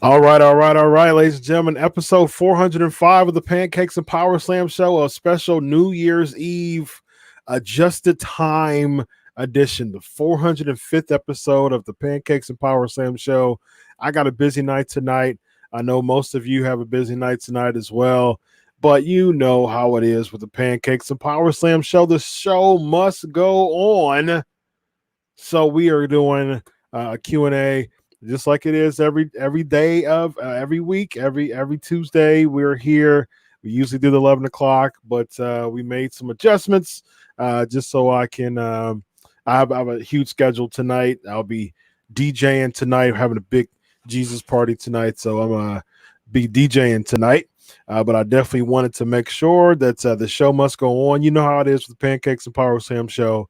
All right, ladies and gentlemen. Episode 405 of the Pancakes and Power Slam Show, a special New Year's Eve adjusted time edition, the 405th episode of the Pancakes and Power Slam Show. I got a busy night tonight. I know most of you have a busy night tonight as well, but you know how it is with the Pancakes and Power Slam Show. The show must go on. So we are doing a Q&A just like it is every day of every week, every Tuesday. We're here. We usually do the 11 o'clock, but we made some adjustments just so I can. I have a huge schedule tonight. I'll be DJing tonight, having a big Jesus party tonight, so I'm gonna be DJing tonight. But I definitely wanted to make sure that the show must go on. You know how it is with the Pancakes and Power Sam show.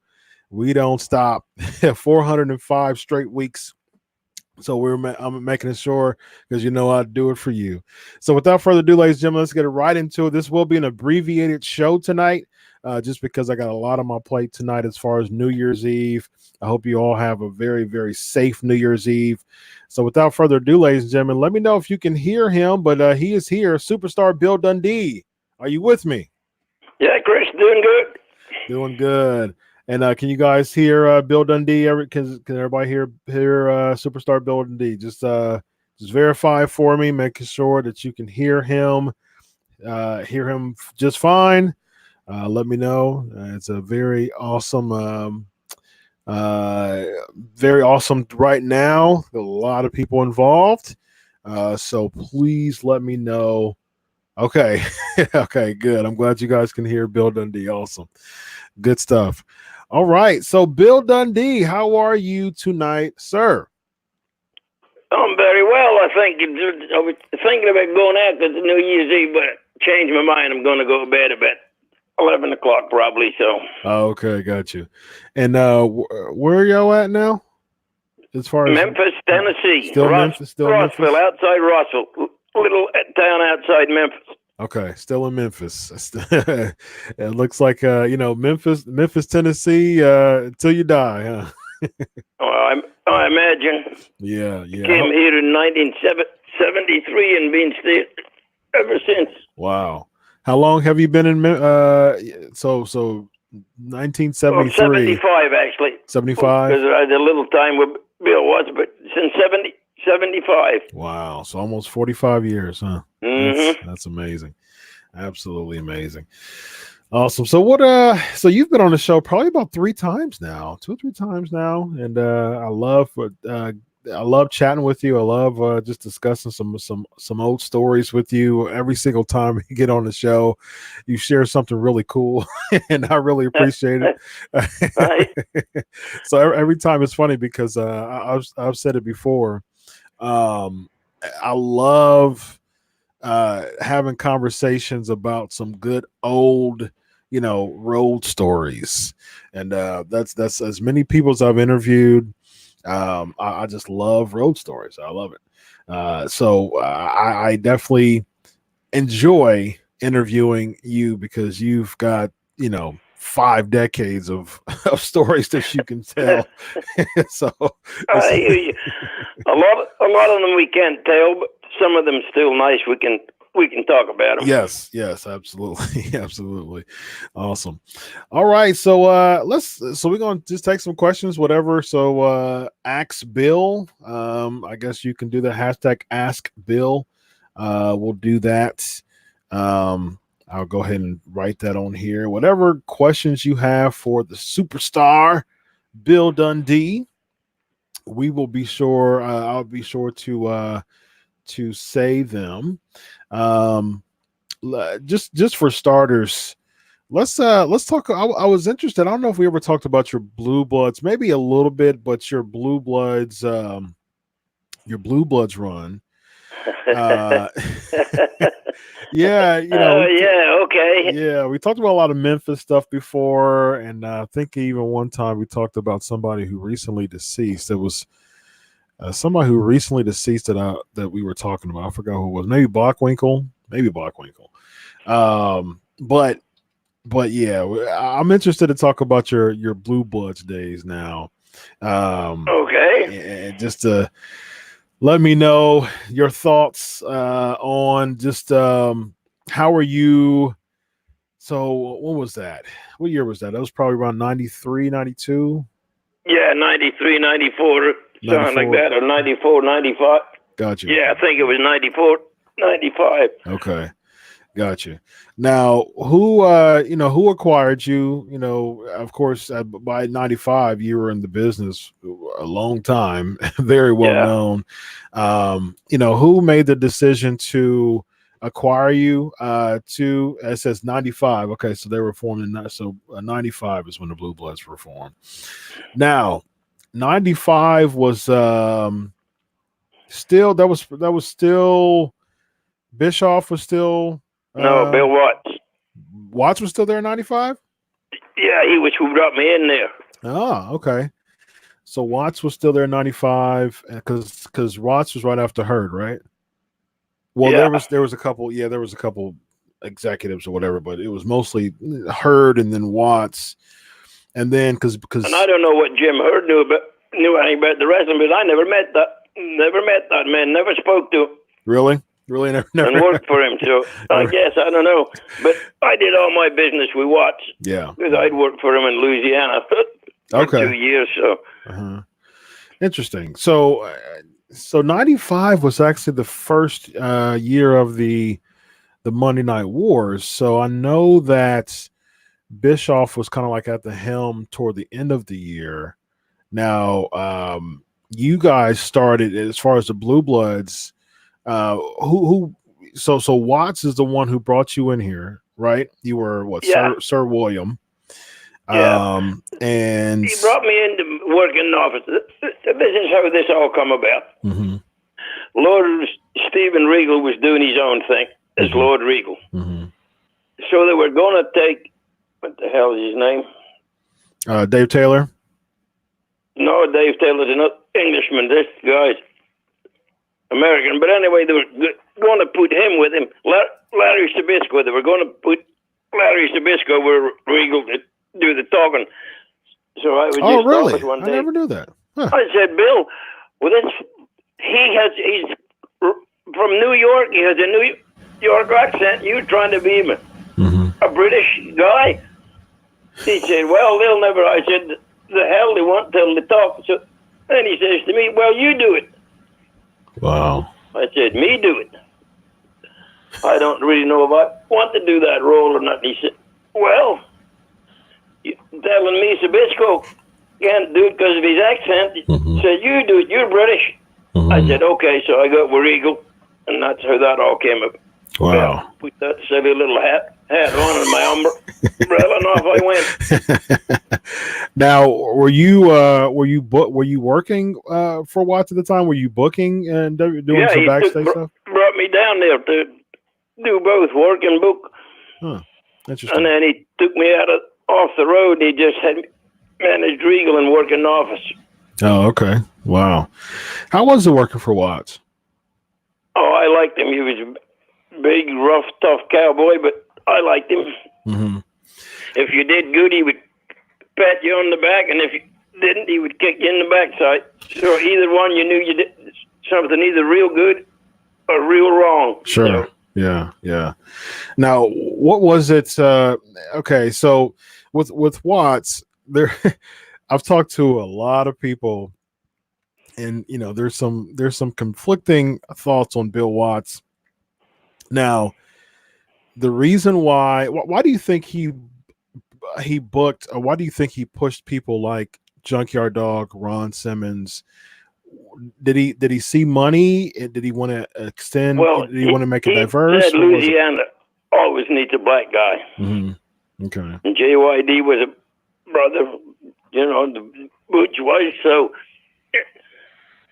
We don't stop. 405 straight weeks. So I'm making sure because you know I'd do it for you. So without further ado, ladies and gentlemen, let's get right into it. This will be an abbreviated show tonight, just because I got a lot on my plate tonight as far as New Year's Eve. I hope you all have a very, very safe New Year's Eve. So without further ado, ladies and gentlemen, let me know if you can hear him. But he is here, superstar Bill Dundee. Are you with me? Yeah, Chris, doing good. Doing good. And can you guys hear Bill Dundee? Can everybody hear superstar Bill Dundee? Just verify for me, making sure that you can hear him just fine. Let me know. It's a very awesome right now. A lot of people involved. So please let me know. Okay. Okay, good. I'm glad you guys can hear Bill Dundee. Awesome. Good stuff. All right. So Bill Dundee, how are you tonight, sir? I'm very well. I was thinking about going out to the New Year's Eve, but changed my mind. I'm going to go to bed about 11 o'clock probably. So. Okay, got you. And where are y'all at now? As far as Memphis, Tennessee. Still Memphis. Rossville, outside Rossville, little town outside Memphis. Okay, still in Memphis. It looks like Memphis, Tennessee, until you die, huh? I imagine. Yeah. Came here in 1973 and been still ever since. Wow. How long have you been in? So 1973. 75 actually. 75. Because I had a little time with Bill was, but since 75. Wow. So almost 45 years, huh? Mm-hmm. That's amazing. Absolutely amazing. Awesome. So so you've been on the show probably about 2 or 3 times now. And I love chatting with you. I love just discussing some old stories with you. Every single time you get on the show, you share something really cool, and I really appreciate it. Right. So every time it's funny because I've said it before. I love having conversations about some good old road stories, and that's as many people as I've interviewed. I just love road stories. I love it. So I definitely enjoy interviewing you because you've got 5 decades of stories that you can tell. So I hear you. A lot of them we can't tell, but some of them still nice. We can talk about them. Yes, absolutely. Absolutely. Awesome. All right. So we're gonna just take some questions, whatever. So ask Bill. I guess you can do the hashtag ask Bill. We'll do that. I'll go ahead and write that on here. Whatever questions you have for the superstar Bill Dundee, we will be sure. I'll be sure to say them. Just for starters, let's talk. I was interested. I don't know if we ever talked about your Blue Bloods, maybe a little bit, but your Blue Bloods run. Yeah, okay. Yeah, we talked about a lot of Memphis stuff before, and I think even one time we talked about somebody who recently deceased. It was somebody who recently deceased that we were talking about. I forgot who it was. Maybe Blockwinkle. But yeah, I'm interested to talk about your Blue Bloods days now. Okay. And just to let me know your thoughts on just how are you. So what was that? What year was that? That was probably around 93, 92? Yeah, 93, 94, something like 94. that, or 94, 95. Gotcha. Yeah, I think it was 94, 95. Okay. Gotcha. Now, who acquired you? Of course, by 95, you were in the business a long time, very well Yeah. known. Who made the decision to acquire you it says 95. Okay, so they were formed so 95 is when the Blue Bloods were formed. Now, 95 was still that was still Bischoff was still No, Bill Watts. Watts was still there in 95? Yeah, he was who brought me in there. Oh, okay. So Watts was still there in 95 because Watts was right after Hurd, right? Well, Yeah. there was a couple executives or whatever, but it was mostly Hurd and then Watts. And then because And I don't know what Jim Hurd knew anything about the wrestling, but I never met that man, never spoke to him. Really never and worked for him. So I guess I don't know, but I did all my business with Watts. Yeah, because I'd worked for him in Louisiana for 2 years. So interesting. So 95 was actually the first year of the Monday Night Wars. So I know that Bischoff was kind of like at the helm toward the end of the year. Now, you guys started as far as the Blue Bloods. So Watts is the one who brought you in here, right? You were what, Sir William? Yeah. And he brought me into work in the office. This is how this all come about. Mm-hmm. Lord Stephen Regal was doing his own thing as Lord Regal. Mm-hmm. So they were going to take, what the hell is his name? Dave Taylor? No, Dave Taylor's an Englishman. This guy's American. But anyway, they were going to put him with him. Larry Sabisco. They were going to put Larry Sabisco with Regal to do the talking. So I was just really? One day. I never knew that. Huh. I said, Bill, well, he's from New York. He has a New York accent. You're trying to be a British guy. He said, well, they'll never. I said, the hell they won't till they talk. So then he says to me, well, you do it. Wow. I said, me do it. I don't really know if I want to do that role or not. He said, well, you're telling me Sabisco can't do it because of his accent. He said, you do it. You're British. I said, okay. So I got with Regal, and that's how that all came up. Wow. Well, put that silly little hat on and my umbrella, and off I went. Now, were you working for Watts at the time? Were you booking and doing some backstage stuff? Brought me down there to do both, work and book. Huh. Interesting. And then he took me off the road. He just had managed Regal and work in the office. Oh, okay. Wow. How was it working for Watts? Oh, I liked him. He was a big, rough, tough cowboy, but I liked him. Mm-hmm. If you did good, he would pat you on the back, and if you didn't, he would kick you in the backside. So either one, you knew you did something either real good or real wrong. Sure. So. Yeah. Now, what was it? Okay, so with Watts, I've talked to a lot of people, and there's some conflicting thoughts on Bill Watts. Now, the reason why do you think he booked, or why do you think he pushed people like Junkyard Dog, Ron Simmons? Did he see money? Did he want to extend? Well, did he want to make it diverse? Said Louisiana always needs a black guy. Mm-hmm. Okay. And JYD was a brother, the Butch was. So,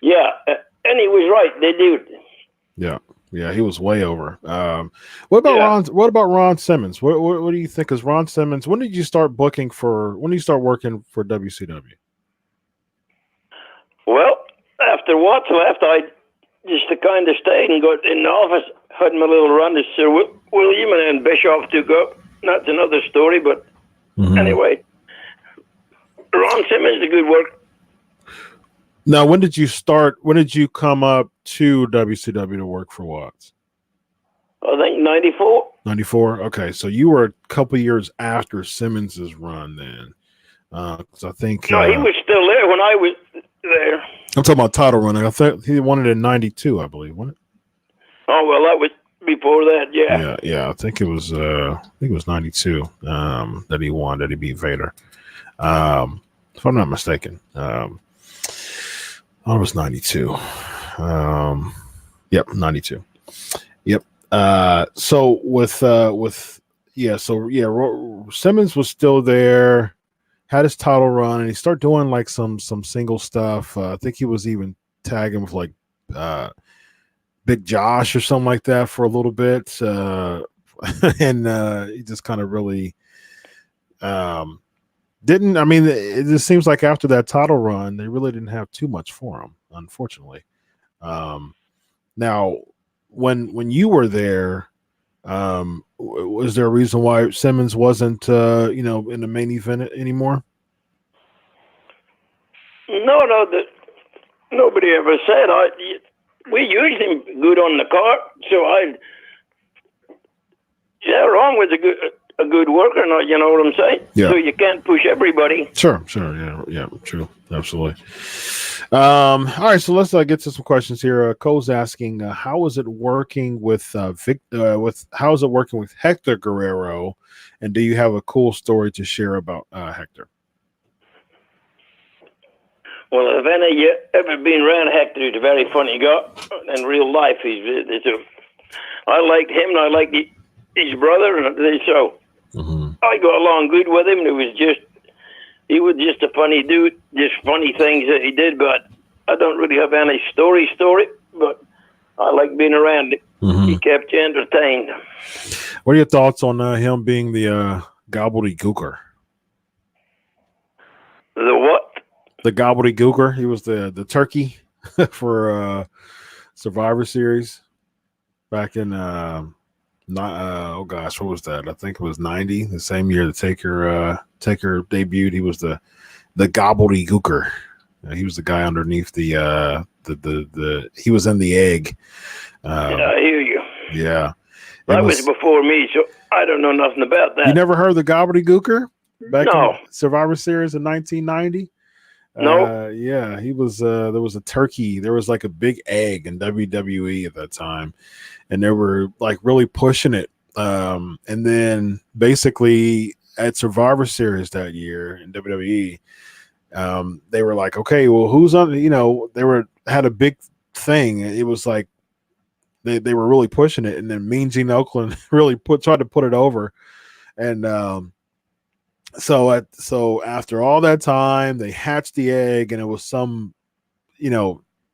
yeah, and he was right. They did. Yeah, he was way over. What about Ron Simmons? What do you think? Is Ron Simmons? When did you start working for WCW? Well, after Watts left, I just kind of stayed and got in the office, had my little run to Sir William, and then Bischoff took up. That's another story, but anyway, Ron Simmons is a good work. Now, when did you start? When did you come up to WCW to work for Watts? I think 94. 94. Okay, so you were a couple years after Simmons's run then. Because I think No, he was still there when I was there. I'm talking about title running. I think he won it in 92, I believe, wasn't it? Oh, well, that was before that, yeah. Yeah. I think it was 92 that he won, that he beat Vader. If I'm not mistaken. I was 92. Yep, 92. Yep. So Simmons was still there, had his title run, and he started doing like some single stuff. I think he was even tagging with like Big Josh or something like that for a little bit. And he just kind of really didn't. I mean, it just seems like after that title run, they really didn't have too much for him, unfortunately. Now, when you were there, was there a reason why Simmons wasn't, in the main event anymore? No, nobody ever said. We used him good on the card, so wrong with a good worker, you know what I'm saying? Yeah. So you can't push everybody. Sure, yeah, true, absolutely. All right, so let's get to some questions here. Cole's asking, how is it working with how is it working with Hector Guerrero, and do you have a cool story to share about Hector? Well, if any of you ever been around Hector, he's a very funny guy. In real life, I liked him, and I liked his brother, and so I got along good with him. He was just a funny dude, just funny things that he did, but I don't really have any story, but I like being around him. He kept you entertained. What are your thoughts on him being the gobbledygooker? The what? The gobbledygooker. He was the turkey for Survivor Series back in what was that? I think it was 90, the same year the Taker debuted. He was the gobbledygooker. He was the guy underneath the he was in the egg. I hear you. Yeah. That was before me, so I don't know nothing about that. You never heard the gobbledygooker back in Survivor Series in 1990? No. Yeah, he was. There was a turkey. There was like a big egg in WWE at that time, and they were like really pushing it. And then basically at Survivor Series that year in WWE, they were like, okay, well, who's on? Had a big thing. It was like they were really pushing it, and then Mean Gene Oakland really tried to put it over, and so after all that time, they hatched the egg, and it was some,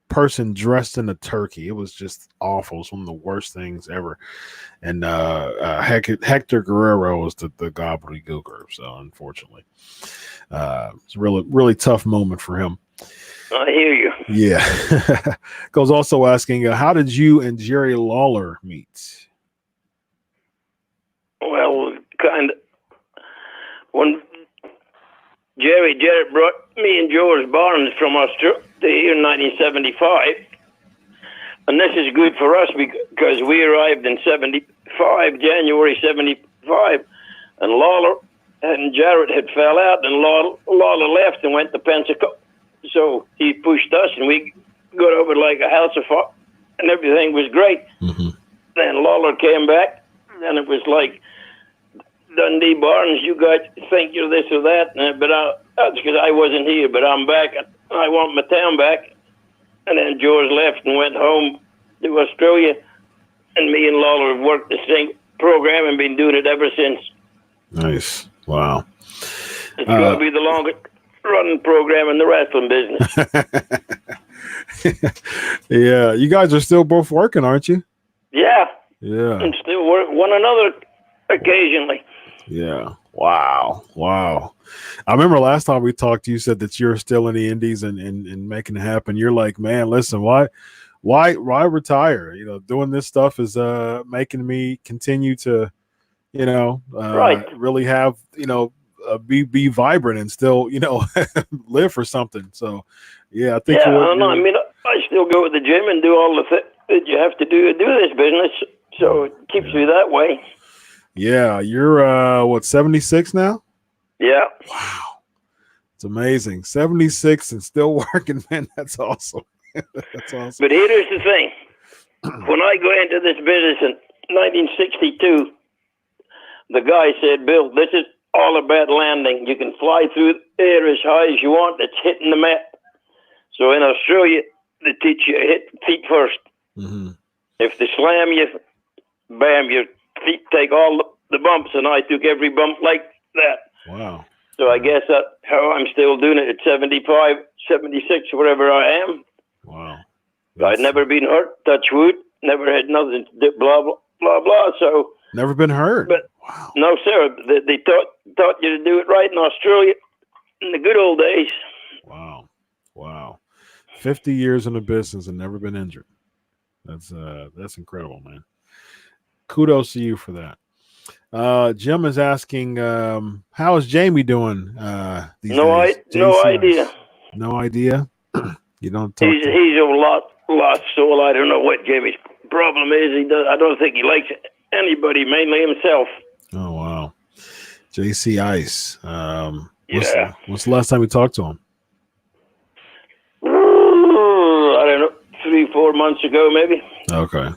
person dressed in a turkey. It was just awful. It was one of the worst things ever. And Hector Guerrero was the gobbledygooker. So unfortunately, it's a really, really tough moment for him. I hear you. Yeah. Goes also asking, how did you and Jerry Lawler meet? Well, kind of. When Jerry brought me and George Barnes from Australia here in 1975, and this is good for us because we arrived in January 75, and Lawler and Jarrett had fell out, and Lawler left and went to Pensacola. So he pushed us, and we got over like a house of fire, and everything was great. Then Lawler came back, and it was like, Dundee Barnes, you guys think you're this or that, but that's because I wasn't here, but I'm back. I want my town back. And then George left and went home to Australia, and me and Lawler have worked the same program and been doing it ever since. Nice. Wow. It's going to be the longest running program in the wrestling business. Yeah. You guys are still both working, aren't you? Yeah. Yeah. And still work one another occasionally. Yeah. Wow. I remember last time we talked, you said that you're still in the Indies and making it happen. You're like, man, listen, why retire? Doing this stuff is making me continue to, really have, be vibrant and still, live for something. So, yeah, I think. Yeah, I don't know. I mean, I still go to the gym and do all the that you have to do this business. So it keeps me that way. Yeah, you're 76 now? Yeah. Wow. It's amazing. 76 and still working, man. That's awesome. That's awesome. But here's the thing. When I go into this business in 1962, the guy said, Bill, this is all about landing. You can fly through the air as high as you want. It's hitting the mat. So in Australia, they teach you to hit feet first. Mm-hmm. If they slam you, bam, your feet take all the bumps, and I took every bump like that. Wow. So I guess that's how I'm still doing it at 75, 76, wherever I am. Wow. I'd never been hurt, touch wood, never had nothing, blah, blah, blah, blah. So never been hurt? But wow. No, sir. They taught you to do it right in Australia in the good old days. Wow. Wow. 50 years in the business and never been injured. That's incredible, man. Kudos to you for that. Jim is asking, how is Jamie doing these days? No idea. No idea? You don't talk He's a lost soul. I don't know what Jamie's problem is. I don't think he likes anybody, mainly himself. Oh, wow. JC Ice. Yeah. What's the last time you talked to him? I don't know, 3-4 months ago, maybe. Okay,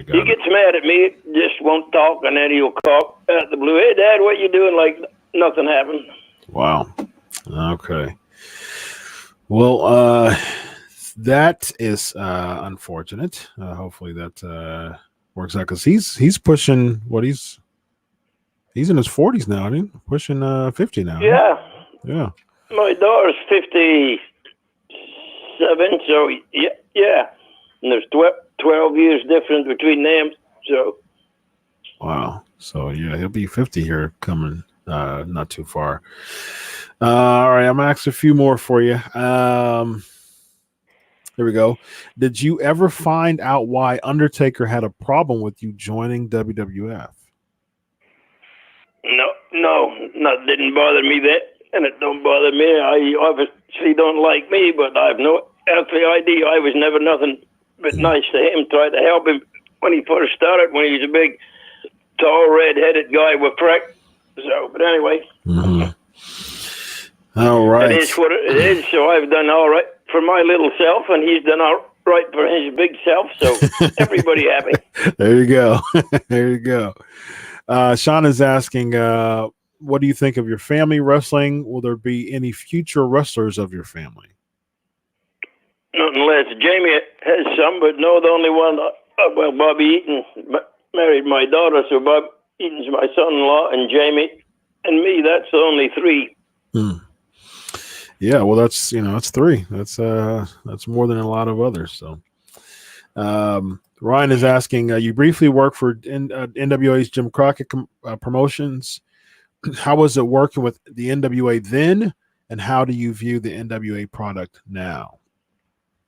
got He gets mad at me, just won't talk, and then he'll call out the blue. Hey, Dad, what you doing? Like nothing happened. Wow. Okay. Well, that is unfortunate. Hopefully that works out, because he's pushing what he's in his 40s now, I mean, pushing 50 now. Yeah. Right? Yeah. My daughter's 57, so yeah. And there's 12 years difference between them, so. Wow. So, yeah, he'll be 50 here coming not too far. All right, I'm going to ask a few more for you. Here we go. Did you ever find out why Undertaker had a problem with you joining WWF? No, didn't bother me that, and it don't bother me. I obviously don't like me, but I have no earthly idea. I was never nothing but nice to him, tried to help him when he first started, when he was a big, tall, red-headed guy with crack. So, but anyway. Mm-hmm. All right. It is what it is, so I've done all right for my little self, and he's done all right for his big self, so everybody happy. There you go. There you go. Sean is asking, what do you think of your family wrestling? Will there be any future wrestlers of your family? Not unless Jamie has some, but no, the only one, well, Bobby Eaton married my daughter, so Bob Eaton's my son-in-law, and Jamie and me, that's the only three. Yeah, well, that's three. That's more than a lot of others. So, Ryan is asking, you briefly worked for NWA's Jim Crockett promotions. How was it working with the NWA then, and how do you view the NWA product now?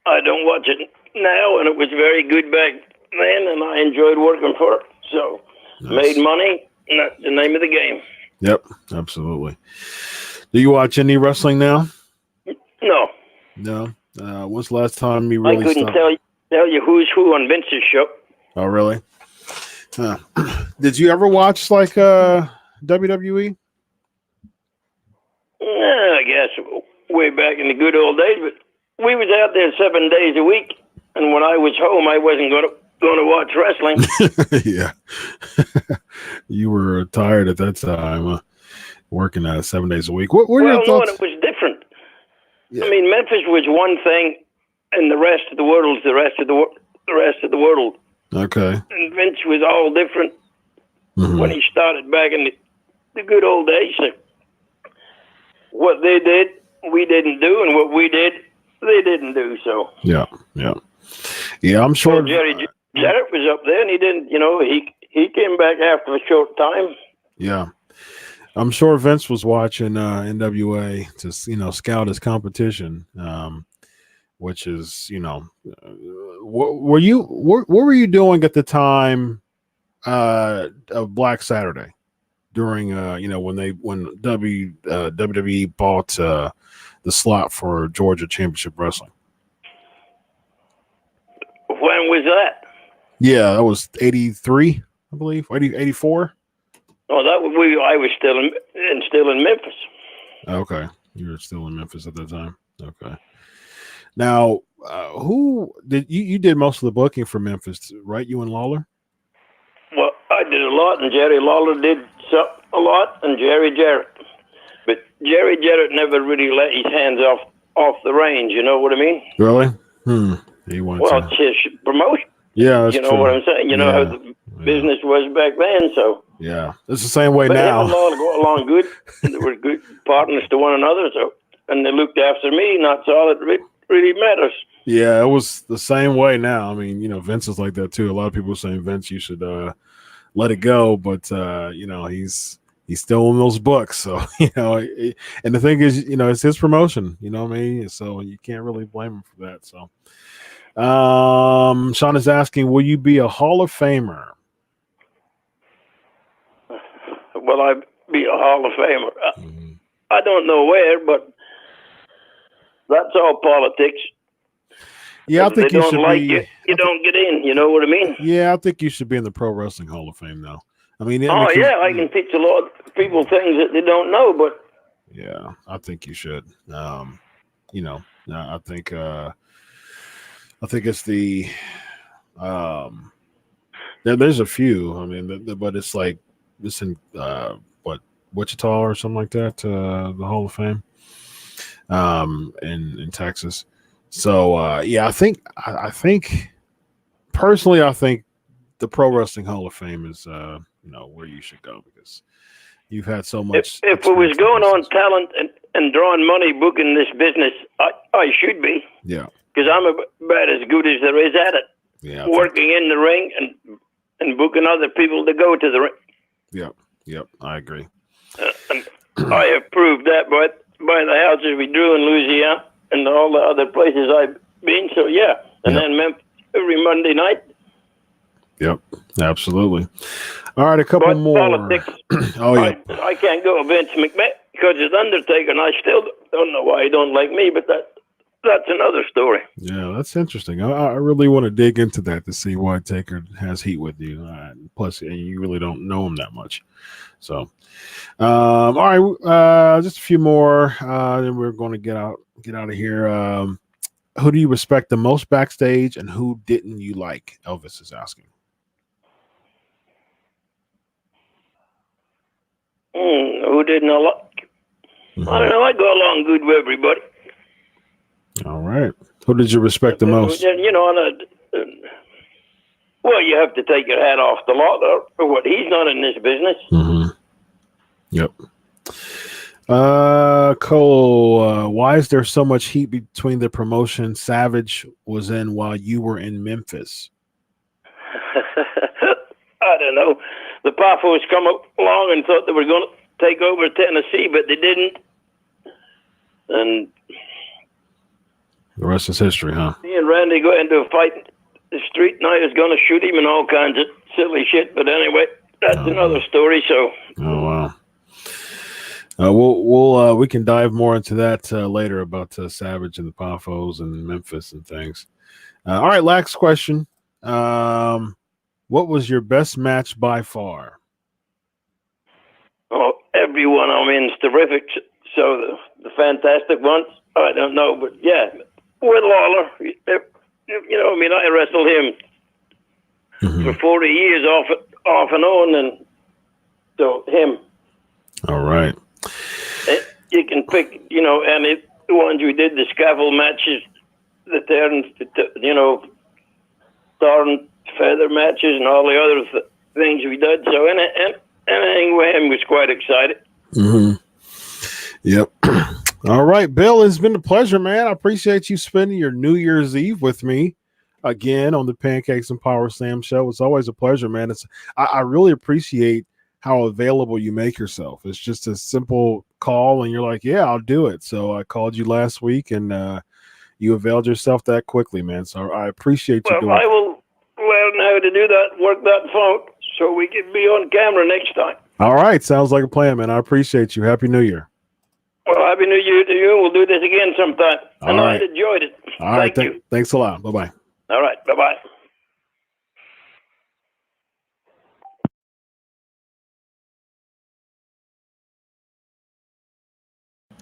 I don't watch it now, and it was very good back then, and I enjoyed working for it. So, nice. Made money, and that's the name of the game. Yep, absolutely. Do you watch any wrestling now? No. When's the last time you really I couldn't tell you who's who on Vince's show. Oh, really? Did you ever watch like WWE? I guess way back in the good old days, but we was out there 7 days a week, and when I was home, I wasn't going to watch wrestling. Yeah. You were tired at that time, working 7 days a week. What were your thoughts? No, it was different. Yeah. I mean, Memphis was one thing, and the rest of the world was the rest of the world. Okay. And Vince was all different when he started back in the good old days. So what they did, we didn't do, and what we did, they didn't do. So yeah. I'm sure. Well, Jerry Jarrett was up there, and he didn't. He came back after a short time. Yeah. I'm sure Vince was watching NWA to scout his competition, which is what were you doing at the time of Black Saturday? during when WWE bought the slot for Georgia Championship Wrestling. When was that? Yeah, that was 83, I believe. 84. Oh, I was still in Memphis. Okay, you were still in Memphis at that time. Okay. Now, who did you did most of the booking for Memphis, right? You and Lawler? Well, I did a lot, and Jerry Lawler did a lot, and Jerry Jarrett. But Jerry Jarrett never really let his hands off the range. You know what I mean? Really? He wanted well, it's his promotion. Yeah, that's you know true. what I'm saying. You know how the business was back then. So yeah, it's the same way but now. him and Lawler got along good. They were good partners to one another. So and they looked after me. That's all it really matters. Yeah, it was the same way now. I mean, Vince is like that too. A lot of people are saying, Vince, you should let it go, but he's still in those books. So and the thing is, it's his promotion. You know what I mean? So you can't really blame him for that. So, Sean is asking, will you be a Hall of Famer? Will I be a Hall of Famer? I don't know where, but that's all politics. Yeah, I think you should be. You don't get in. You know what I mean? Yeah, I think you should be in the Pro Wrestling Hall of Fame now. I mean, I can teach a lot of people things that they don't know, but yeah, I think you should. I think it's the there's a few. I mean, but it's like this in Wichita or something like that. The Hall of Fame, in Texas. So I think personally, I think the Pro Wrestling Hall of Fame is where you should go, because you've had so much. If it was going on talent and drawing money, booking this business, I should be. Yeah. Because I'm about as good as there is at it. Yeah. Working in the ring and booking other people to go to the ring. Yep. I agree. And I have proved that by the houses we drew in Louisiana and all the other places I've been. So yeah, and then Memphis every Monday night. Yep, absolutely. All right, a couple more. Politics. Oh yeah. I can't go Vince McMahon because it's Undertaker, and I still don't know why he don't like me, but that's another story. Yeah, that's interesting. I really want to dig into that to see why Taker has heat with you. Plus, you really don't know him that much. So, all right, just a few more. Then we're going to get out of here. Who do you respect the most backstage, and who didn't you like? Elvis is asking. Who didn't I like? I don't know. I go along good with everybody. All right. Who did you respect the most? Well, you have to take your hat off the lot for what he's not in this business. Mm-hmm. Yep. Cole, why is there so much heat between the promotion Savage was in while you were in Memphis? I don't know. The Paphos come along and thought they were going to take over Tennessee, but they didn't. And the rest is history, huh? He and Randy got into a fight in the street, and I was going to shoot him and all kinds of silly shit. But anyway, that's another story. So. Oh wow. We can dive more into that later about Savage and the Paphos and Memphis and things. All right, last question. What was your best match by far? Oh, everyone I'm in is terrific. So the fantastic ones, I don't know, but yeah, with Lawler, I wrestled him for 40 years off and on, and so him. All right. You can pick, any ones we did, the scaffold matches, the tar and feather matches, and all the other things we did. So anything with him was quite exciting. Mm-hmm. Yep. All right, Bill, it's been a pleasure, man. I appreciate you spending your New Year's Eve with me again on the Pancakes and Powerslam show. It's always a pleasure, man. I really appreciate how available you make yourself. It's just a simple call and you're like, yeah, I'll do it. So I called you last week and you availed yourself that quickly, man. So I appreciate you doing I will learn how to do that, work that phone so we can be on camera next time. All right. Sounds like a plan, man. I appreciate you. Happy New Year. Well, Happy New Year to you. We'll do this again sometime. All I right. enjoyed it. All right. Thank you. Thanks a lot. Bye-bye. All right. Bye-bye.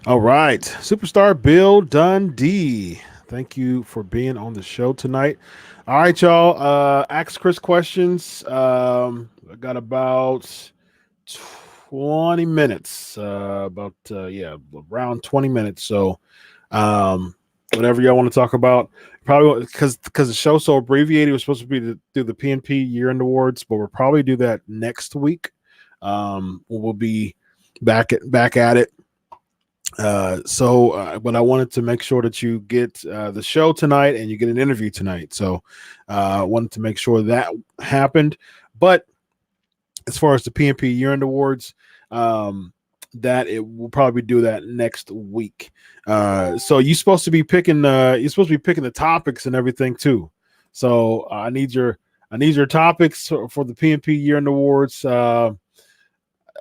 All right. Superstar Bill Dundee. Thank you for being on the show tonight. All right, y'all. Ask Chris questions. I got about 20 minutes. Around 20 minutes. So whatever y'all want to talk about. Probably because the show's so abbreviated, it was supposed to be to do the PNP year-end awards, but we'll probably do that next week. We'll be back at it. But I wanted to make sure that you get the show tonight and you get an interview tonight. So I wanted to make sure that happened. But as far as the PNP year-end awards, that it will probably do that next week. So you're supposed to be picking the topics and everything too. So I need your topics for the PNP year-end awards.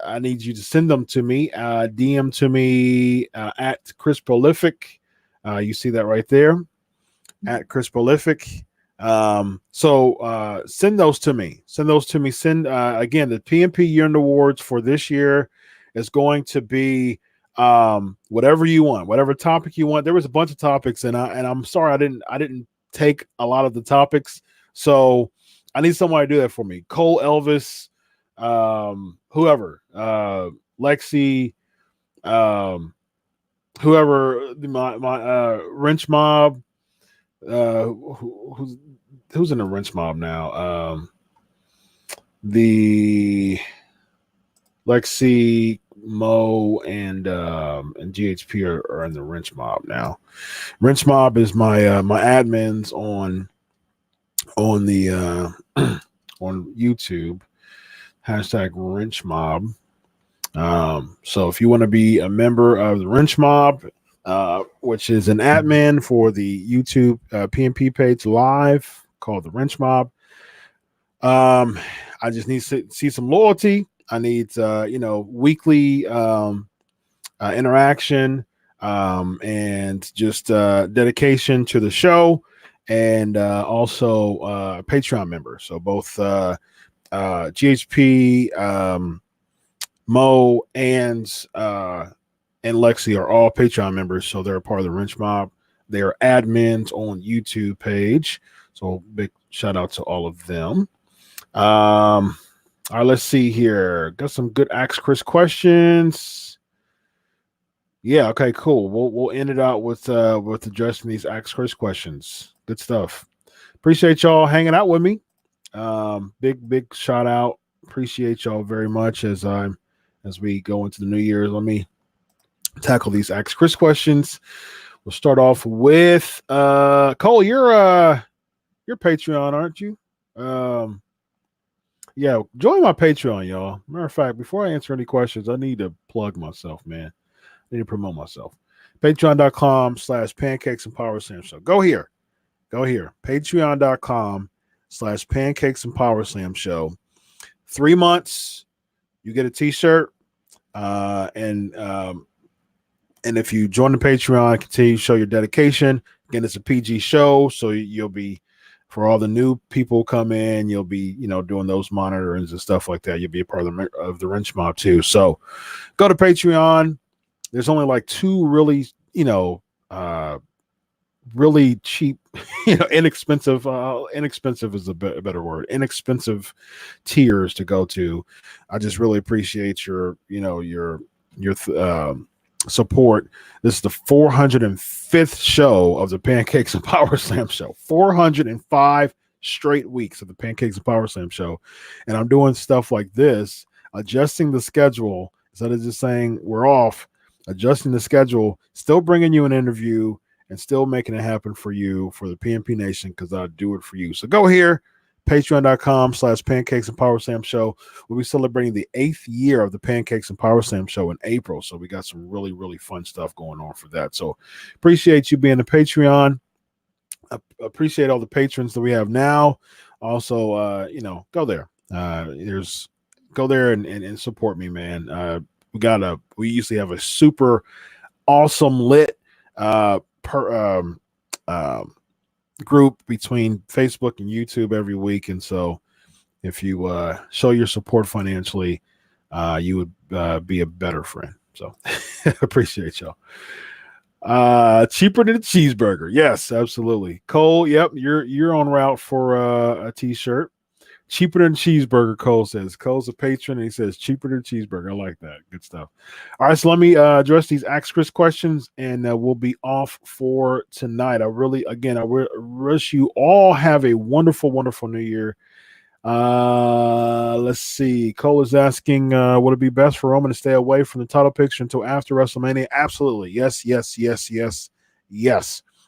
I need you to send them to me. DM to me at Chris Prolific. You see that right there at Chris Prolific. So send those to me. Send again, the PNP year-end awards for this year is going to be whatever you want, whatever topic you want. There was a bunch of topics, and I'm sorry I didn't take a lot of the topics. So I need somebody to do that for me. Cole Elvis, whoever, Lexi, whoever, my wrench mob, who's in the wrench mob now? The Lexi, Mo, and GHP are in the wrench mob now. Wrench mob is my my admins on the on YouTube. Hashtag wrench mob. So if you want to be a member of the wrench mob, which is an admin for the YouTube PNP page live called the wrench mob, I just need to see some loyalty. I need weekly interaction and just dedication to the show, and also Patreon members. So both GHP, Mo, and Lexi are all Patreon members, so they're a part of the wrench mob. They are admins on YouTube page, so big shout out to all of them. All right, let's see here. Got some good Ask Chris questions. Yeah, okay, cool. We'll end it out with addressing these Ask Chris questions. Good stuff. Appreciate y'all hanging out with me. Big shout out. Appreciate y'all very much as we go into the new year. Let me tackle these Ask Chris questions. We'll start off with Cole. You're Patreon, aren't you? Yeah, join my Patreon, y'all. Matter of fact, before I answer any questions, I need to plug myself, man. I need to promote myself. Patreon.com/Pancakes and Powerslams show. Go here. Patreon.com/Pancakes and Powerslams show. 3 months, you get a t-shirt. And if you join the Patreon, continue to show your dedication. Again, it's a PG show, so you'll be, for all the new people come in, you'll be, doing those monitorings and stuff like that. You'll be a part of the wrench mob too. So go to Patreon. There's only like two really, really cheap, inexpensive. Inexpensive is a better word. Inexpensive tiers to go to. I just really appreciate your support. This is the 405th show of the Pancakes and Powerslam show. 405 straight weeks of the Pancakes and Powerslam show, and I'm doing stuff like this, adjusting the schedule instead of just saying we're off. Adjusting the schedule, still bringing you an interview, and still making it happen for you, for the PNP Nation, because I do it for you. So go here, Patreon.com/Pancakes and Powerslams show. We'll be celebrating the 8th year of the Pancakes and Powerslams show in April. So we got some really, really fun stuff going on for that. So appreciate you being a Patreon. Appreciate all the patrons that we have now. Also, go there. go there and support me, man. We usually have a super awesome lit per group between Facebook and YouTube every week, and so if you show your support financially, you would be a better friend. So appreciate y'all. Cheaper than a cheeseburger. Yes, absolutely. Cole, yep, you're on route for a t-shirt. Cheaper than cheeseburger, Cole says. Cole's a patron, and he says cheaper than cheeseburger. I like that. Good stuff. All right, so let me address these Ask Chris questions, and we'll be off for tonight. I wish you all have a wonderful, wonderful New Year. Let's see. Cole is asking, would it be best for Roman to stay away from the title picture until after WrestleMania? Absolutely. Yes.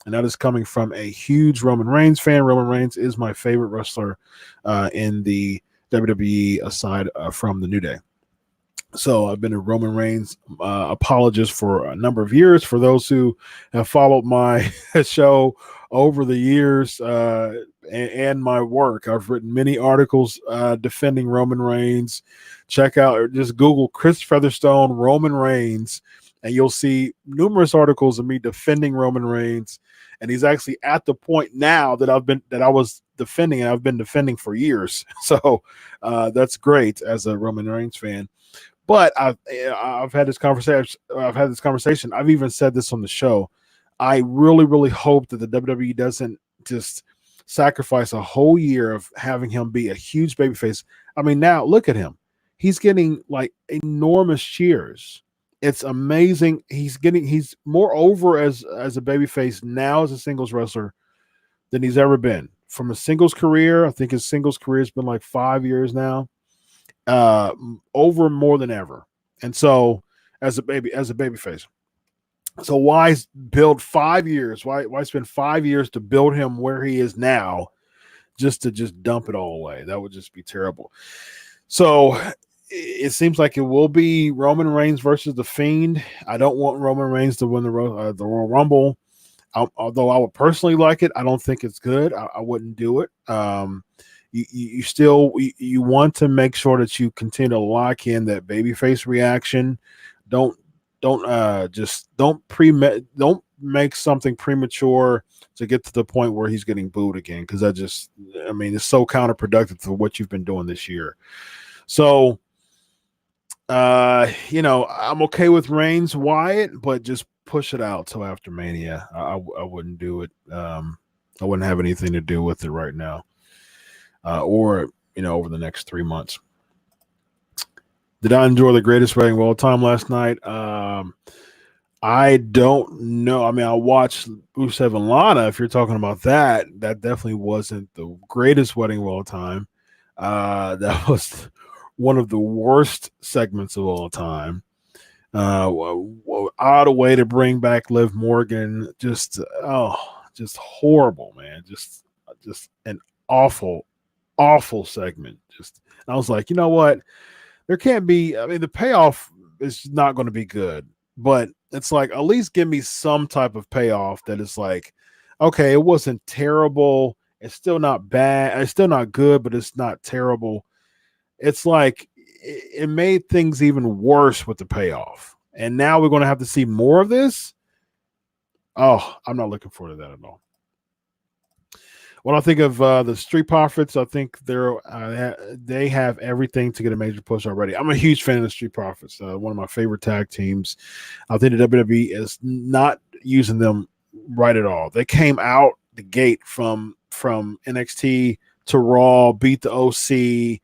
And that is coming from a huge Roman Reigns fan. Roman Reigns is my favorite wrestler in the WWE aside from the New Day. So I've been a Roman Reigns apologist for a number of years. For those who have followed my show over the years and my work, I've written many articles defending Roman Reigns. Check out or just Google Chris Featherstone Roman Reigns, and you'll see numerous articles of me defending Roman Reigns. And he's actually at the point now that I was defending, and I've been defending for years. So that's great as a Roman Reigns fan. But I've had this conversation. I've even said this on the show. I really, really hope that the WWE doesn't just sacrifice a whole year of having him be a huge babyface. I mean, now look at him. He's getting like enormous cheers. It's amazing. He's more over as a babyface now as a singles wrestler than he's ever been. From a singles career, I think his singles career has been like 5 years now. Over more than ever. And so as a babyface. So why build 5 years? Why spend 5 years to build him where he is now just to dump it all away? That would just be terrible. So it seems like it will be Roman Reigns versus The Fiend. I don't want Roman Reigns to win the Royal Rumble. Although I would personally like it, I don't think it's good. I wouldn't do it. You want to make sure that you continue to lock in that babyface reaction. Don't make something premature to get to the point where he's getting booed again, because it's so counterproductive to what you've been doing this year. So I'm okay with Reigns Wyatt, but just push it out till after Mania. I wouldn't do it. I wouldn't have anything to do with it right now. Or over the next 3 months. Did I enjoy the greatest wedding of all time last night? I don't know. I mean, I watched Rusev and Lana. If you're talking about that definitely wasn't the greatest wedding of all time. That was one of the worst segments of all time. Odd way to bring back Liv Morgan. Just horrible, man. Just an awful segment. I was like, you know what? There can't be. I mean, the payoff is not going to be good, but it's like, at least give me some type of payoff that is like, okay, it wasn't terrible. It's still not bad. It's still not good, but it's not terrible. It's like it made things even worse with the payoff. And now we're going to have to see more of this. Oh, I'm not looking forward to that at all. When I think of the Street Profits, I think they have everything to get a major push already. I'm a huge fan of the Street Profits, one of my favorite tag teams. I think the WWE is not using them right at all. They came out the gate from NXT to Raw, beat the OC.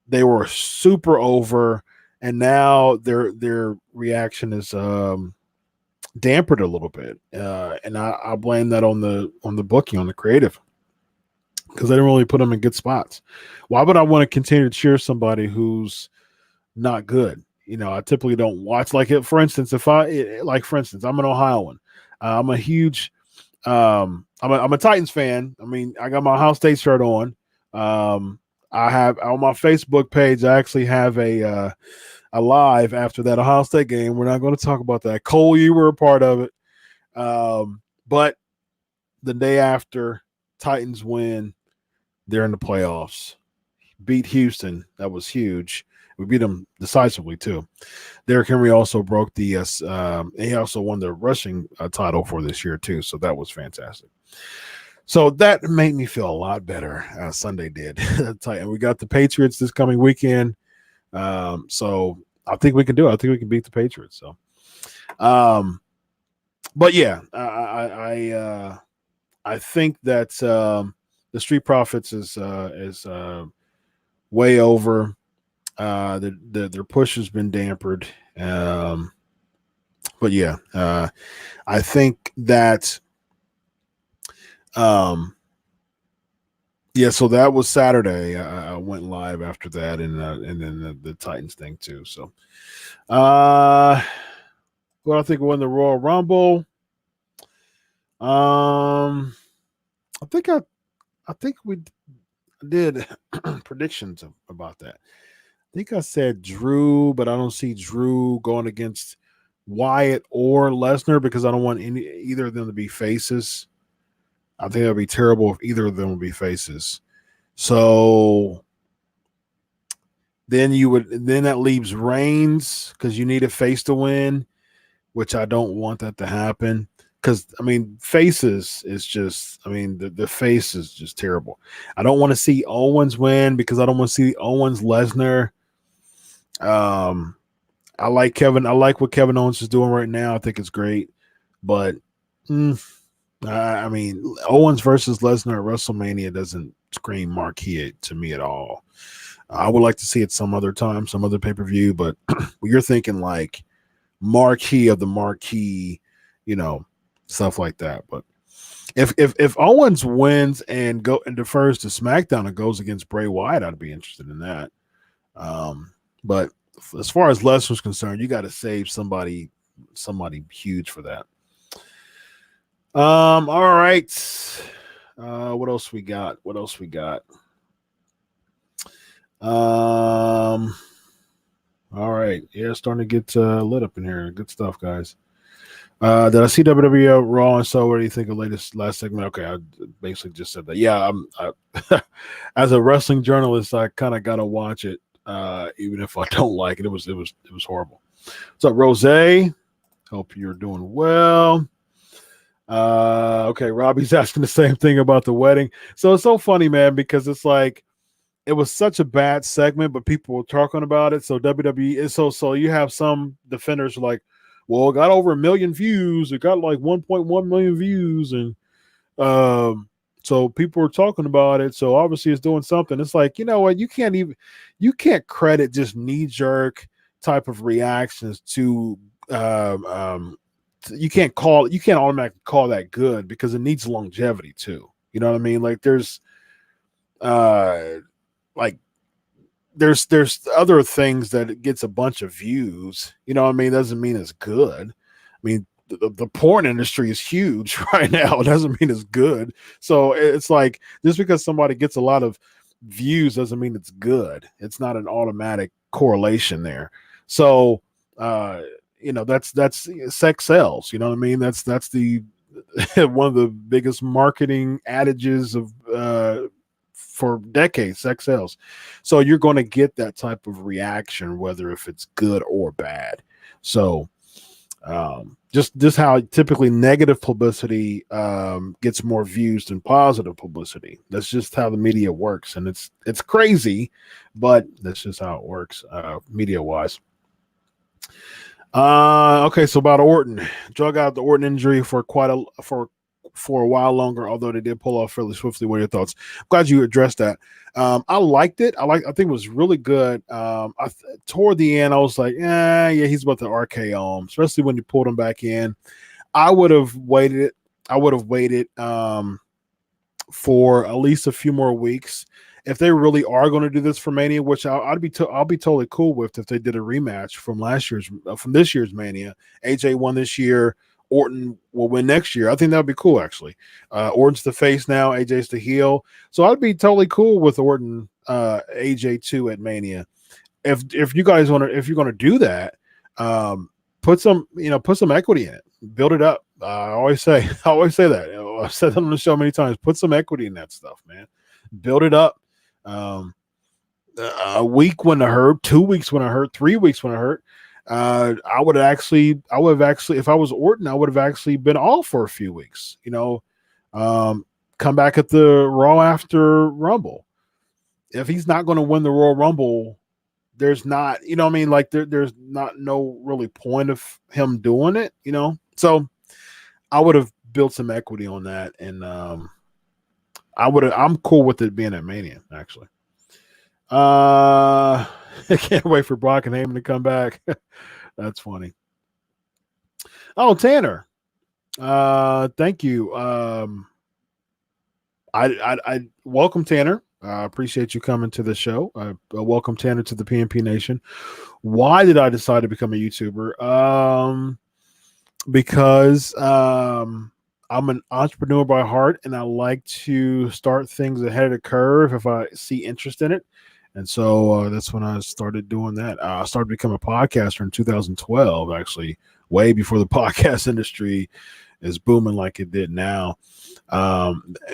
They were super over, and now their reaction is dampened a little bit, and I blame that on the booking, on the creative. Because they didn't really put them in good spots. Why would I want to continue to cheer somebody who's not good? I typically don't watch. For instance, I'm an Ohioan. I'm a huge, I'm a Titans fan. I mean, I got my Ohio State shirt on. I have on my Facebook page, I actually have a live after that Ohio State game. We're not going to talk about that. Cole, you were a part of it. But the day after, Titans win. They're in the playoffs. Beat Houston. That was huge. We beat them decisively too. Derrick Henry also broke the he also won the rushing title for this year too, so that was fantastic. So that made me feel a lot better. Sunday did. And we got the Patriots this coming weekend. So I think we can do it. I think we can beat the Patriots. So, but yeah, I think that the Street Profits is way over. Their push has been dampered. But yeah, I think that. Yeah, so that was Saturday. I went live after that, and then the Titans thing too. So, well, I think we're in the Royal Rumble. I think we did predictions about that. I think I said Drew, but I don't see Drew going against Wyatt or Lesnar because I don't want either of them to be faces. I think that'd be terrible if either of them would be faces. So then that leaves Reigns because you need a face to win, which I don't want that to happen. Because I mean, faces is just, I mean, the face is just terrible. I don't want to see Owens win because I don't want to see Owens Lesnar. I like Kevin. I like what Kevin Owens is doing right now. I think it's great, but. I mean, Owens versus Lesnar at WrestleMania doesn't scream marquee to me at all. I would like to see it some other time, some other pay-per-view, but you're thinking like marquee of the marquee, stuff like that. But if Owens wins and defers to SmackDown and goes against Bray Wyatt, I'd be interested in that. But as far as Lesnar's concerned, you got to save somebody huge for that. All right. What else we got? All right. Yeah, starting to get lit up in here. Good stuff, guys. Did I see WWE Raw and so? What do you think of last segment? Okay, I basically just said that. Yeah, as a wrestling journalist, I kind of gotta watch it, even if I don't like it. It was horrible. What's up, Rose? Hope you're doing well. Okay, Robbie's asking the same thing about the wedding. So it's so funny, man, because it's like it was such a bad segment, but people were talking about it. So WWE is so you have some defenders like, well, it got over 1 million views. It got like 1.1 million views, and so people were talking about it. So obviously it's doing something. It's like, you know what? You can't credit just knee jerk type of reactions to you can't automatically call that good because it needs longevity too. You know what I mean? Like there's other things that it gets a bunch of views. You know what I mean? Doesn't mean it's good. I mean, the porn industry is huge right now. It doesn't mean it's good. So it's like just because somebody gets a lot of views doesn't mean it's good. It's not an automatic correlation there. So that's sex sells. You know what I mean? That's the one of the biggest marketing adages of for decades. Sex sells. So you're going to get that type of reaction, whether if it's good or bad. So just how typically negative publicity gets more views than positive publicity. That's just how the media works, and it's crazy, but that's just how it works media wise. Okay, so about Orton, drug out the Orton injury for a while longer, although they did pull off fairly swiftly. What are your thoughts? I'm glad you addressed that. I liked it. I think it was really good. Toward the end, I was like, yeah, he's about to RKO him, especially when you pulled him back in. I would have waited. For at least a few more weeks. If they really are going to do this for Mania, which I'll be totally cool with if they did a rematch from this year's Mania. AJ won this year. Orton will win next year. I think that would be cool, actually. Orton's the face now. AJ's the heel. So I'd be totally cool with Orton AJ 2 at Mania. If you're going to do that, put some equity in it. Build it up. I always say that. I've said that on the show many times. Put some equity in that stuff, man. Build it up. a week when I hurt, 2 weeks when I hurt, 3 weeks when I hurt. I would have actually, if I was Orton, I would have actually been off for a few weeks. Come back at the Raw after Rumble. If he's not going to win the Royal Rumble, there's not, like there's not no really point of him doing it, So I would have built some equity on that, and I'm cool with it being at Mania, actually. I can't wait for Brock and Heyman to come back. That's funny. Oh, Tanner. Thank you. I welcome Tanner. I appreciate you coming to the show. Welcome Tanner to the PNP Nation. Why did I decide to become a YouTuber? Because I'm an entrepreneur by heart, and I like to start things ahead of the curve if I see interest in it. And so that's when I started doing that. I started becoming a podcaster in 2012, actually, way before the podcast industry is booming like it did now,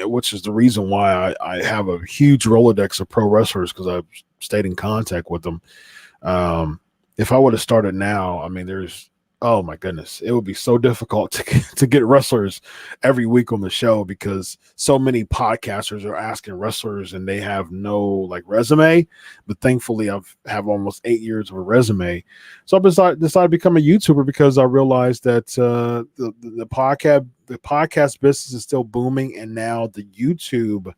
which is the reason why I have a huge Rolodex of pro wrestlers, because I've stayed in contact with them. If I would have started now, I mean, oh my goodness, it would be so difficult to get wrestlers every week on the show, because so many podcasters are asking wrestlers and they have no like resume. But thankfully, I have almost 8 years of a resume. So I decided to become a YouTuber, because I realized that the podcast business is still booming, and now the YouTube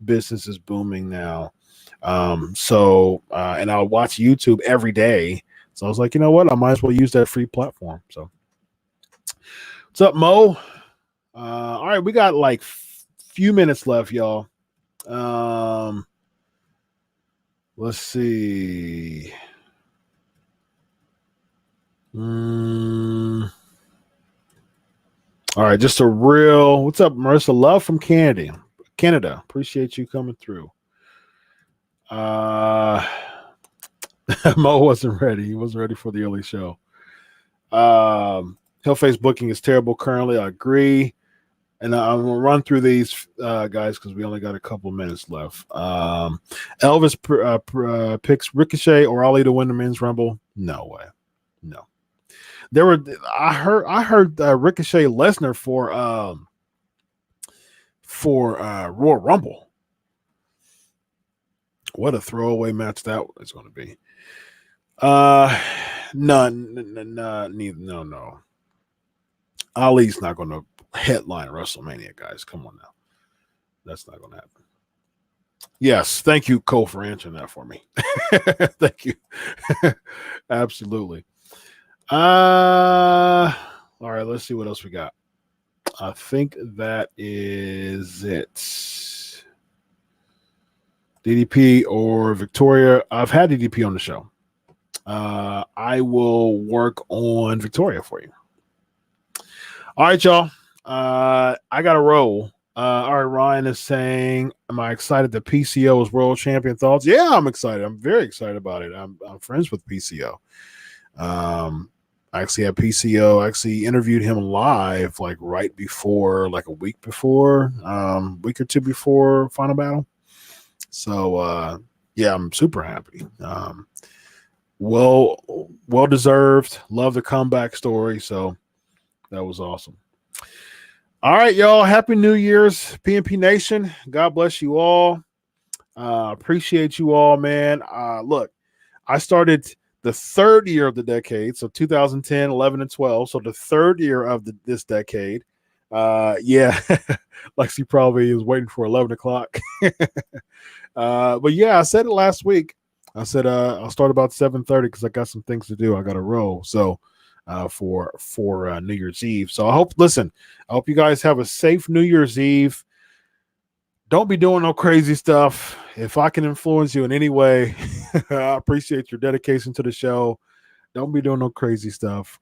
business is booming now. And I watch YouTube every day. So I was like, you know what? I might as well use that free platform. So what's up, Mo? All right, we got like few minutes left, y'all. Let's see. All right, just a real, what's up, Marissa? Love from Canada. Appreciate you coming through. Mo wasn't ready. He wasn't ready for the early show. Hillface booking is terrible currently. I agree. And I'm going to run through these guys, because we only got a couple minutes left. Elvis picks Ricochet or Ali to win the men's Rumble. No way. No. I heard Ricochet Lesnar for Royal Rumble. What a throwaway match that is going to be. No. Ali's not going to headline WrestleMania, guys. Come on now. That's not going to happen. Yes. Thank you, Cole, for answering that for me. Thank you. Absolutely. All right. Let's see what else we got. I think that is it. DDP or Victoria. I've had DDP on the show. I will work on Victoria for you. All right, y'all. I got to roll. All right, Ryan is saying, am I excited that PCO is world champion? Thoughts? Yeah, I'm excited. I'm very excited about it. I'm friends with PCO. I actually had PCO, actually interviewed him live, like right before, like a week before, week or two before Final Battle. So, yeah, I'm super happy. Well deserved. Love the comeback story. So that was awesome. All right, y'all. Happy New Year's, PNP Nation. God bless you all. Appreciate you all, man. Look, I started the third year of the decade, so 2010, 11, and 12. So the third year of this decade. Yeah, Lexi probably is waiting for 11 o'clock. But yeah, I said it last week. I said I'll start about 7:30 because I got some things to do. I got to roll. So for New Year's Eve. So I hope you guys have a safe New Year's Eve. Don't be doing no crazy stuff. If I can influence you in any way, I appreciate your dedication to the show. Don't be doing no crazy stuff.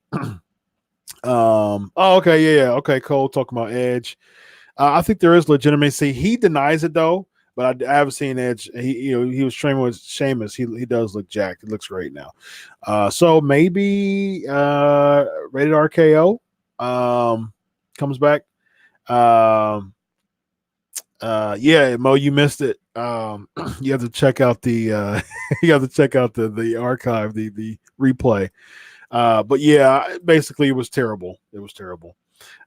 Okay, yeah. Okay, Cole talking about Edge. I think there is legitimacy. He denies it though, but I haven't seen Edge. He was training with Sheamus. He does look jacked. He looks great now. So maybe Rated RKO comes back. Yeah, Mo, you missed it. You have to check out the you have to check out the archive, the replay. But yeah, basically it was terrible. It was terrible.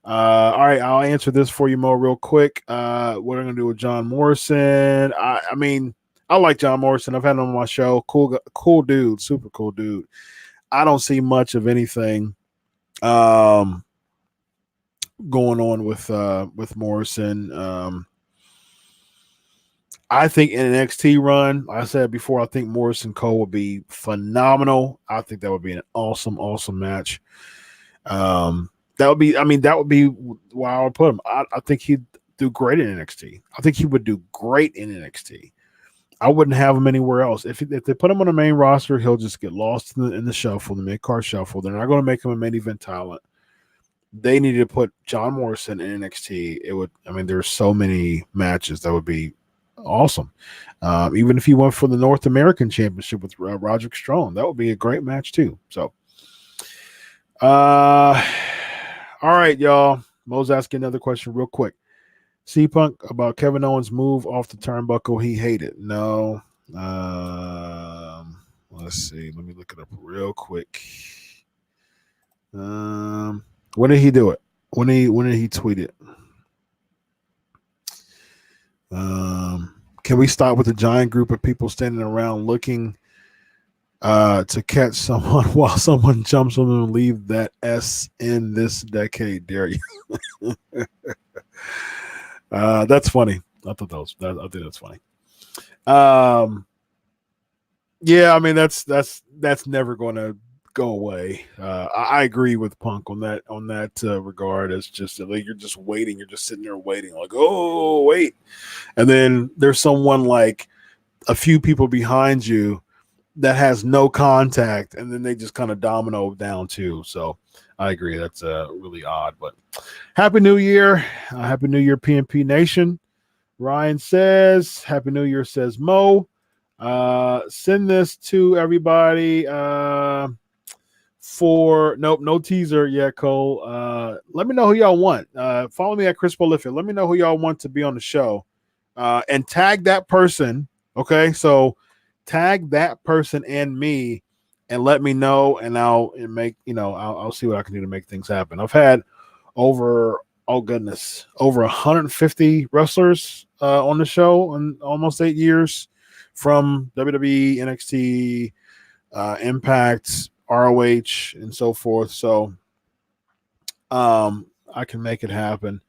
All right, I'll answer this for you, Mo, real quick. What I'm gonna do with John Morrison? I mean, I like John Morrison. I've had him on my show. Cool dude, super cool dude. I don't see much of anything going on with Morrison. I think in an NXT run, like I said before, I think Morrison Cole would be phenomenal. I think that would be an awesome match. That would be why I would put him. I think he'd do great in NXT. I think he would do great in NXT. I wouldn't have him anywhere else. If they put him on the main roster, he'll just get lost in the shuffle, the mid-card shuffle. They're not going to make him a main event talent. They needed to put John Morrison in NXT. It would. I mean, there's so many matches that would be awesome. Even if he went for the North American Championship with Roderick Strong, that would be a great match too. So, all right, y'all. Mo's asking another question real quick. C-Punk about Kevin Owens' move off the turnbuckle he hated. No. Let's see. Let me look it up real quick. When did he do it? When did he tweet it? Can we stop with the giant group of people standing around looking to catch someone while someone jumps on them and leave that S in this decade? Dare you? That's funny. I think that's funny. Yeah, I mean that's never going to go away. I agree with Punk on that regard. It's just like you're just waiting. You're just sitting there waiting, like, oh wait, and then there's someone like a few people behind you that has no contact, and then they just kind of domino down too. So I agree. That's really odd. But Happy New Year. Happy New Year, PNP Nation. Ryan says, Happy New Year, says Mo. Send this to everybody for no teaser yet, Cole. Let me know who y'all want. Follow me at Chris Prolific. Let me know who y'all want to be on the show. And tag that person. Okay, so tag that person and me and let me know, and I'll see what I can do to make things happen. I've had over 150 wrestlers on the show in almost 8 years, from WWE, NXT, Impact, ROH, and so forth. So I can make it happen.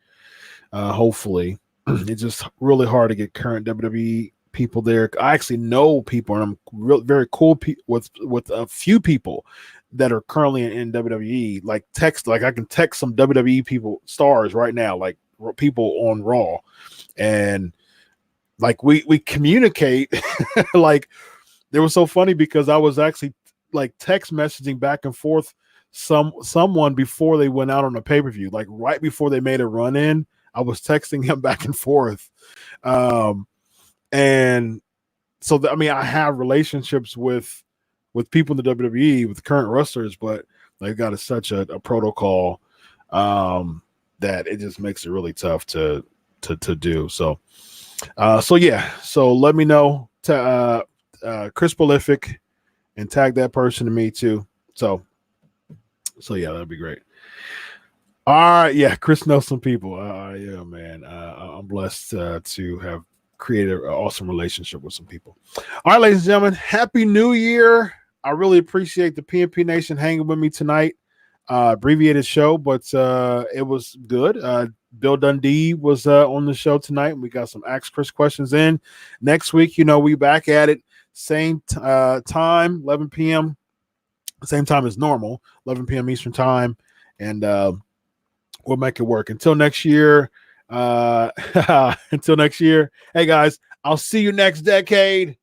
Hopefully. It's just really hard to get current WWE people there. I actually know people, and I'm very cool with a few people that are currently in WWE. Like I can text some WWE people, stars right now, like people on Raw, and like we communicate. Like it was so funny because I was actually like text messaging back and forth someone before they went out on a pay-per-view, like right before they made a run in. I was texting him back and forth. And so, I have relationships with people in the WWE, with current wrestlers, but they've got such a protocol that it just makes it really tough to do. So yeah. So let me know to Chris Prolific and tag that person to me too. So yeah, that'd be great. All right, yeah, Chris knows some people. Yeah, man, I'm blessed to have created an awesome relationship with some people. All right, ladies and gentlemen, Happy New Year. I really appreciate the PNP Nation hanging with me tonight. Abbreviated show, but it was good. Bill Dundee was on the show tonight, and we got some Ask Chris questions in. Next week, we back at it. Same time, 11 p.m. Same time as normal, 11 p.m. Eastern time. And we'll make it work. Until next year, hey guys, I'll see you next decade.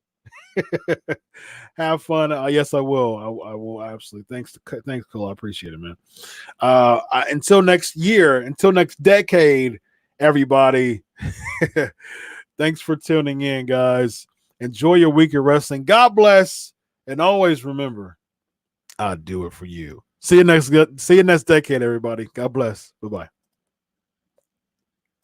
Have fun. Yes, I will. I will absolutely. Thanks, Cole. I appreciate it, man. Until next year, until next decade, everybody. Thanks for tuning in, guys. Enjoy your week of wrestling. God bless, and always remember, I'll do it for you. See you next decade, everybody. God bless. Bye-bye.